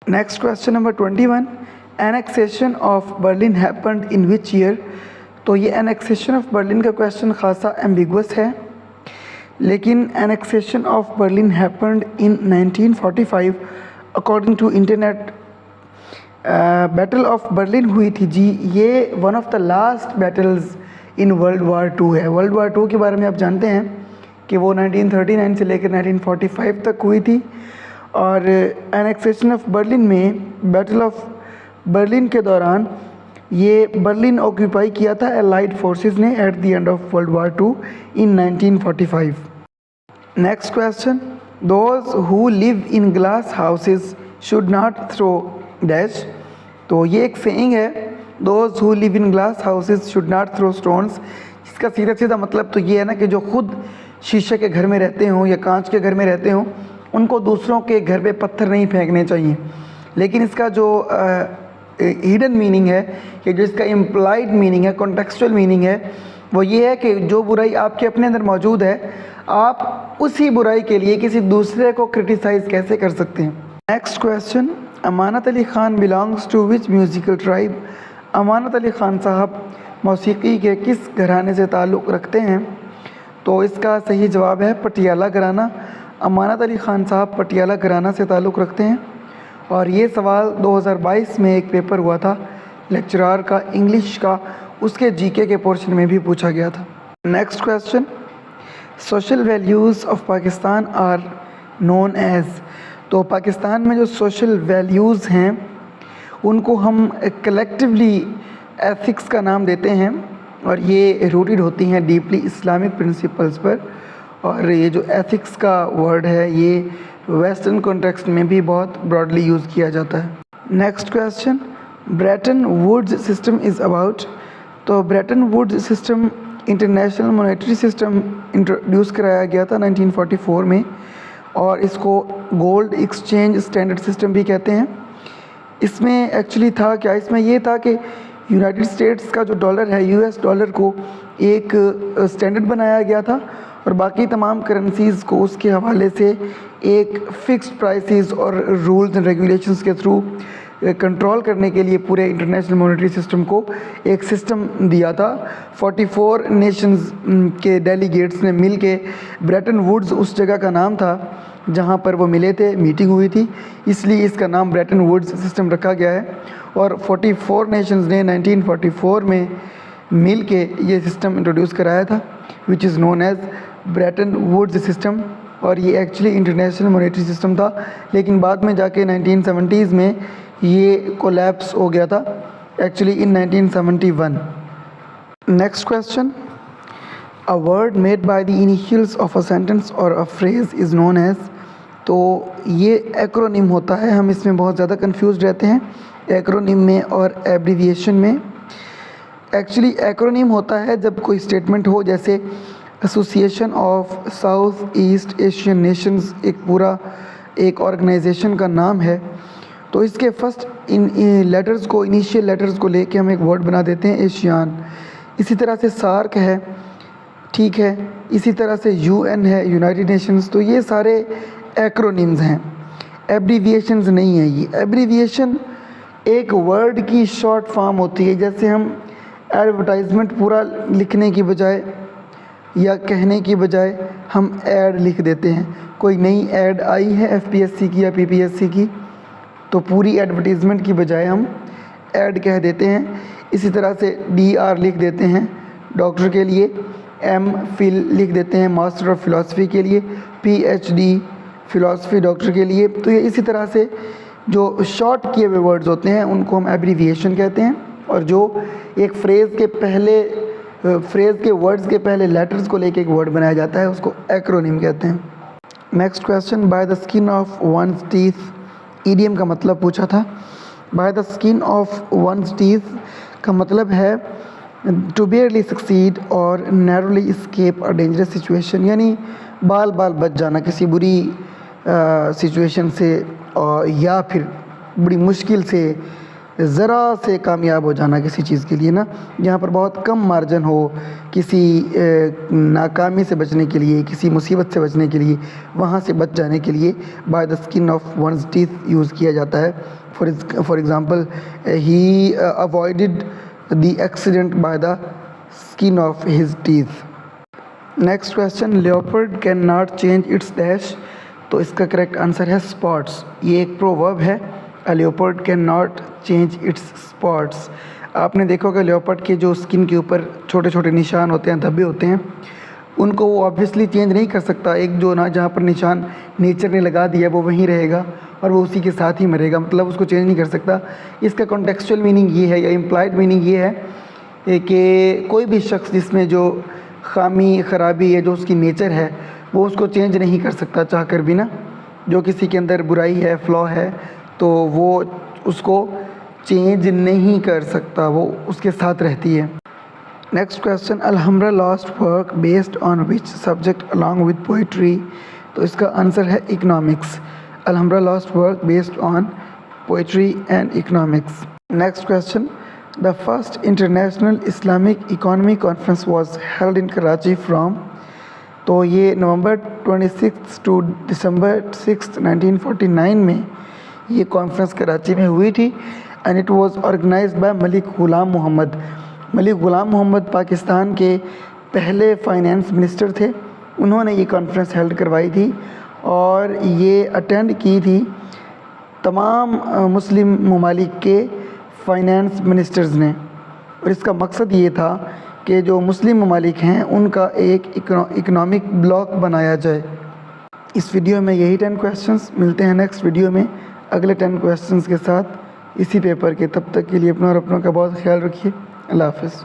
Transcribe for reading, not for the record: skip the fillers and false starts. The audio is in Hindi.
Next question number 21, annexation of Berlin happened in which year. तो ये एनेक्सेशन ऑफ बर्लिन का क्वेश्चन खासा एम्बिगुअस है, लेकिन annexation of Berlin happened in 1945 according to internet. Battle of Berlin हुई थी जी, ये one of the last battles in world war two है। वर्ल्ड वार टू के बारे में आप जानते हैं कि वो 1939 से लेकर 1945 तक हुई थी। और एनेक्सेशन ऑफ बर्लिन में बैटल ऑफ बर्लिन के दौरान ये बर्लिन ऑक्यूपाई किया था एलाइड फोर्सेस ने at the end of world war two in 1945। Next question, those who live in glass houses should not throw dash. तो ये एक सेइंग है, those who live in glass houses should not throw stones. इसका सीधा सीधा मतलब तो ये है ना कि जो खुद शीशे के घर में रहते हों या कांच के घर में रहते हों, उनको दूसरों के घर पे पत्थर नहीं फेंकने चाहिए। लेकिन इसका जो हिडन मीनिंग है कि जो इसका इम्प्लाइड मीनिंग है, कॉन्टेक्चुअल मीनिंग है, वो ये है कि जो बुराई आपके अपने अंदर मौजूद है, आप उसी बुराई के लिए किसी दूसरे को क्रिटिसाइज़ कैसे कर सकते हैं। Next question, Amanat Ali Khan belongs to which musical tribe. Amanat Ali Khan साहब मौसीकी के किस घराने से ताल्लुक़ रखते हैं। तो इसका सही जवाब है पटियाला घराना। अमानत अली ख़ान साहब पटियाला घराना से ताल्लुक़ रखते हैं। और ये सवाल 2022 में एक पेपर हुआ था लेक्चरार का इंग्लिश का, उसके जीके के पोर्शन में भी पूछा गया था। Next question, social values of Pakistan are known as. तो पाकिस्तान में जो सोशल वैल्यूज़ हैं उनको हम कलेक्टिवली एथिक्स का नाम देते हैं, और ये रूटेड होती हैं डीपली इस्लामिक प्रिंसिपल्स पर। और ये जो एथिक्स का वर्ड है ये वेस्टर्न कॉन्टेक्स्ट में भी बहुत ब्रॉडली यूज़ किया जाता है। Next question, Bretton Woods system is about. तो Bretton Woods system international monetary system introduce कराया गया था 1944 में, और इसको गोल्ड एक्सचेंज स्टैंडर्ड सिस्टम भी कहते हैं। इसमें एक्चुअली था क्या, इसमें ये था कि यूनाइटेड स्टेट्स का जो डॉलर है, यूएस डॉलर को एक स्टैंडर्ड बनाया गया था, और बाकी तमाम करेंसीज़ को उसके हवाले से एक फ़िक्स्ड प्राइसेस और रूल्स एंड रेगुलेशंस के थ्रू कंट्रोल करने के लिए पूरे इंटरनेशनल मॉनेटरी सिस्टम को एक सिस्टम दिया था। 44 नेशंस के डेलीगेट्स ने मिल के, ब्रेटन वुड्स उस जगह का नाम था जहाँ पर वो मिले थे, मीटिंग हुई थी, इसलिए इसका नाम ब्रेटन वुड्स सिस्टम रखा गया है। और 44 नेशंस ने 1944 में मिल के ये सिस्टम इंट्रोड्यूस कराया था, which is known as Bretton Woods system. और ये एक्चुअली इंटरनेशनल मॉनेटरी सिस्टम था, लेकिन बाद में जाके 1970s में ये कोलैप्स हो गया था, actually in 1971। Next question, a word made by the initials of a sentence और a phrase is known as. तो ये एक्रोनिम होता है, हम इसमें बहुत ज़्यादा कंफ्यूज रहते हैं एक्रोनिम में और एब्रीविएशन में। एक्चुअली एक्रोनिम होता है जब कोई स्टेटमेंट हो, जैसे association of south east Asian Nations एक पूरा एक ऑर्गेनाइजेशन का नाम है, तो इसके फर्स्ट इन लेटर्स को, इनिशियल लेटर्स को लेके हम एक वर्ड बना देते हैं एशियान। इसी तरह से सार्क है, ठीक है, इसी तरह से यूएन है, यूनाइटेड नेशंस। तो ये सारे एक्रोनिम्स हैं, एब्रीविएशंस नहीं है। ये एब्रीविएशन एक वर्ड की शॉर्ट फॉर्म होती है, जैसे हम एडवर्टाइजमेंट पूरा लिखने की बजाय या कहने की बजाय हम ऐड लिख देते हैं। कोई नई ऐड आई है एफपीएससी की या पीपीएससी की, तो पूरी एडवर्टीज़मेंट की बजाय हम ऐड कह देते हैं। इसी तरह से डीआर लिख देते हैं डॉक्टर के लिए, एम फिल लिख देते हैं मास्टर ऑफ फिलॉसफी के लिए, पीएचडी फिलॉसफी डॉक्टर के लिए। तो ये इसी तरह से जो शॉर्ट किए हुए वर्ड्स होते हैं उनको हम एब्रीविएशन कहते हैं, और जो एक फ्रेज़ के पहले फ्रेज़ के वर्ड्स के पहले लेटर्स को लेके एक वर्ड बनाया जाता है उसको एक्रोनिम कहते हैं। Next question, by the skin of one's teeth. Idiom का मतलब पूछा था। By the skin of one's teeth का मतलब है टू बेयरली सक्सीड और narrowly escape a dangerous situation, यानी बाल बाल बच जाना किसी बुरी सिचुएशन से, और या फिर बड़ी मुश्किल से ज़रा से कामयाब हो जाना किसी चीज़ के लिए ना, जहाँ पर बहुत कम मार्जिन हो किसी नाकामी से बचने के लिए, किसी मुसीबत से बचने के लिए, वहाँ से बच जाने के लिए by the skin of one's teeth use किया जाता है। For example he avoided the accident by the skin of his teeth. Next question, leopard can not change its dash. तो इसका करेक्ट आंसर है स्पॉट्स। ये एक प्रोवर्ब है, अ leopard can not change it's spots. आपने देखा होगा लेपर्ड के जो स्किन के ऊपर छोटे छोटे निशान होते हैं, धब्बे होते हैं, उनको वो ऑब्वियसली चेंज नहीं कर सकता। एक जो ना जहाँ पर निशान नेचर ने लगा दिया वो वहीं रहेगा और वो उसी के साथ ही मरेगा, मतलब उसको चेंज नहीं कर सकता। इसका कॉन्टेक्चुअल मीनिंग ये है या इम्प्लाइड मीनिंग ये है कि कोई भी शख्स जिसमें जो खामी खराबी है, जो उसकी नेचर है, वो उसको चेंज नहीं कर सकता चाह कर भी ना। जो किसी के अंदर बुराई है, फ्लॉ है, तो वो उसको चेंज नहीं कर सकता, वो उसके साथ रहती है। Next question, Alhamra lost work based on which subject along with poetry. तो इसका आंसर है economics. Alhamra lost work based on poetry and economics. Next question, the first international Islamic economy conference was held in Karachi from. तो ये नवंबर 26 टू दिसंबर 6 1949 में ये कॉन्फ्रेंस कराची में हुई थी and it was organised by Malik Ghulam Mohammad. Malik Ghulam Mohammad Pakistan के पहले फाइनेंस मिनिस्टर थे। उन्होंने ये कॉन्फ्रेंस हेल्ड करवाई थी और ये अटेंड की थी तमाम मुस्लिम ममालिक के फाइनेंस मिनिस्टर्स ने। और इसका मकसद ये था कि जो मुस्लिम ममालिक हैं उनका एक इकोनॉमिक ब्लॉक बनाया जाए। इस वीडियो में यही 10 क्वेश्चंस। मिलते हैं नेक्स्ट वीडियो में अगले 10 क्वेश्चंस के साथ इसी पेपर के। तब तक के लिए अपना और अपनों का बहुत ख्याल रखिए। अल्लाह हाफ़िज़।